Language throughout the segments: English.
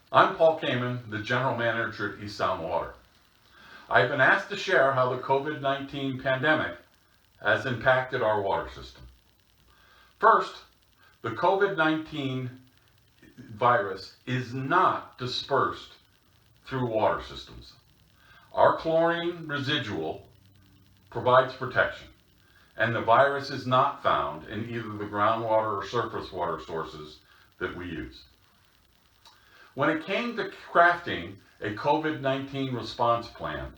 I'm Paul Kamin, the General Manager at East Sound Water. I've been asked to share how the COVID-19 pandemic has impacted our water system. First, the COVID-19 virus is not dispersed through water systems. Our chlorine residual provides protection, and the virus is not found in either the groundwater or surface water sources that we use. When it came to crafting a COVID-19 response plan,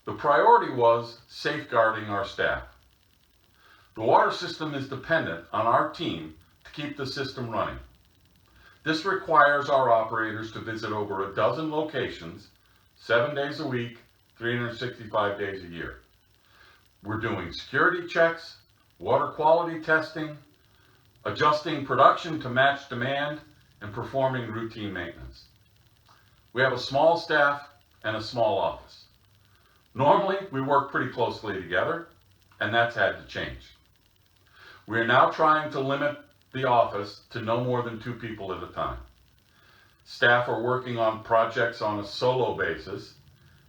the priority was safeguarding our staff. The water system is dependent on our team to keep the system running. This requires our operators to visit over a dozen locations, 7 days a week, 365 days a year. We're doing security checks, water quality testing, adjusting production to match demand, and performing routine maintenance. We have a small staff and a small office. Normally, we work pretty closely together, and that's had to change. We are now trying to limit the office to no more than 2 people at a time. Staff are working on projects on a solo basis,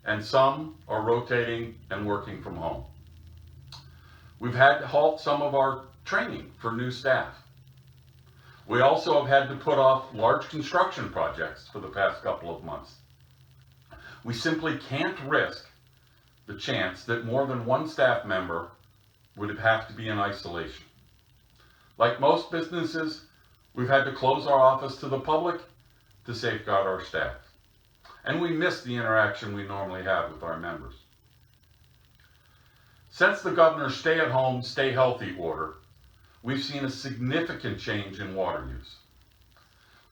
and some are rotating and working from home. We've had to halt some of our training for new staff. We also have had to put off large construction projects for the past couple of months. We simply can't risk the chance that more than one staff member would have to be in isolation. Like most businesses, we've had to close our office to the public to safeguard our staff. And we miss the interaction we normally have with our members. Since the governor's stay-at-home, stay-healthy order, we've seen a significant change in water use.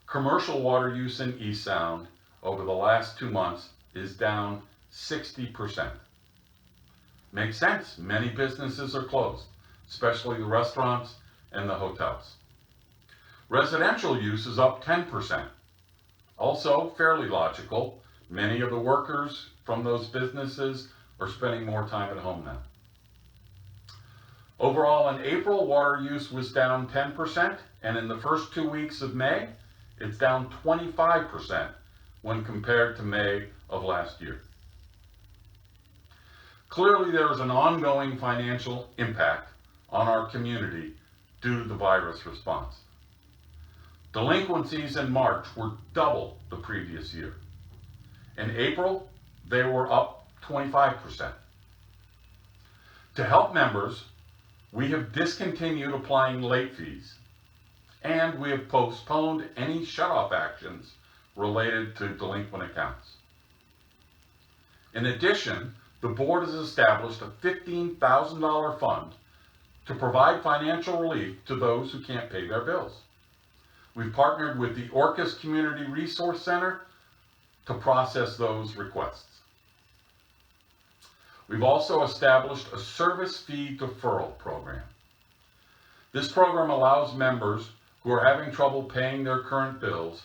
Commercial water use in East Sound over the last 2 months is down 60%. Makes sense, many businesses are closed, especially the restaurants and the hotels. Residential use is up 10%. Also fairly logical, many of the workers from those businesses are spending more time at home now. Overall, in April, water use was down 10%, and in the first 2 weeks of May, it's down 25% when compared to May of last year. Clearly, there is an ongoing financial impact on our community due to the virus response. Delinquencies in March were double the previous year. In April, they were up 25%. To help members, we have discontinued applying late fees, and we have postponed any shutoff actions related to delinquent accounts. In addition, the board has established a $15,000 fund to provide financial relief to those who can't pay their bills. We've partnered with the Orcas Community Resource Center to process those requests. We've also established a service fee deferral program. This program allows members who are having trouble paying their current bills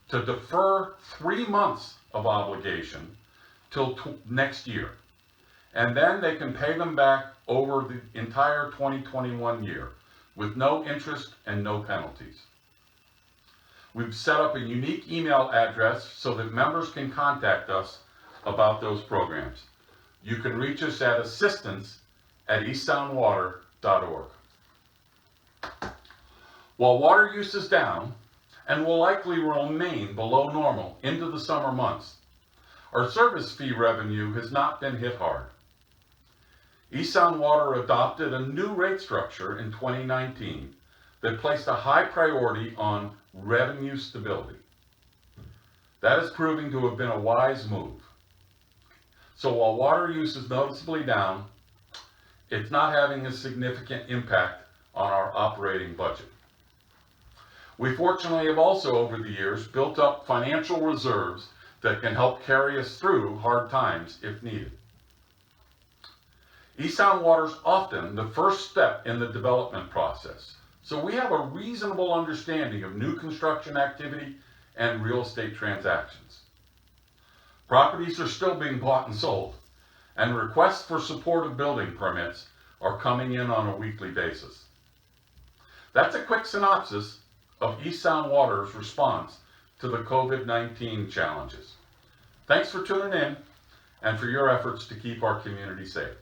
to defer 3 months of obligation till next year. And then they can pay them back over the entire 2021 year with no interest and no penalties. We've set up a unique email address so that members can contact us about those programs. You can reach us at assistance@eastsoundwater.org. While water use is down and will likely remain below normal into the summer months, our service fee revenue has not been hit hard. East Sound Water adopted a new rate structure in 2019 that placed a high priority on revenue stability. That is proving to have been a wise move. So while water use is noticeably down, it's not having a significant impact on our operating budget. We fortunately have also over the years built up financial reserves that can help carry us through hard times if needed. East Sound Water is often the first step in the development process, so we have a reasonable understanding of new construction activity and real estate transactions. Properties are still being bought and sold, and requests for supportive building permits are coming in on a weekly basis. That's a quick synopsis of East Sound Water's response to the COVID-19 challenges. Thanks for tuning in and for your efforts to keep our community safe.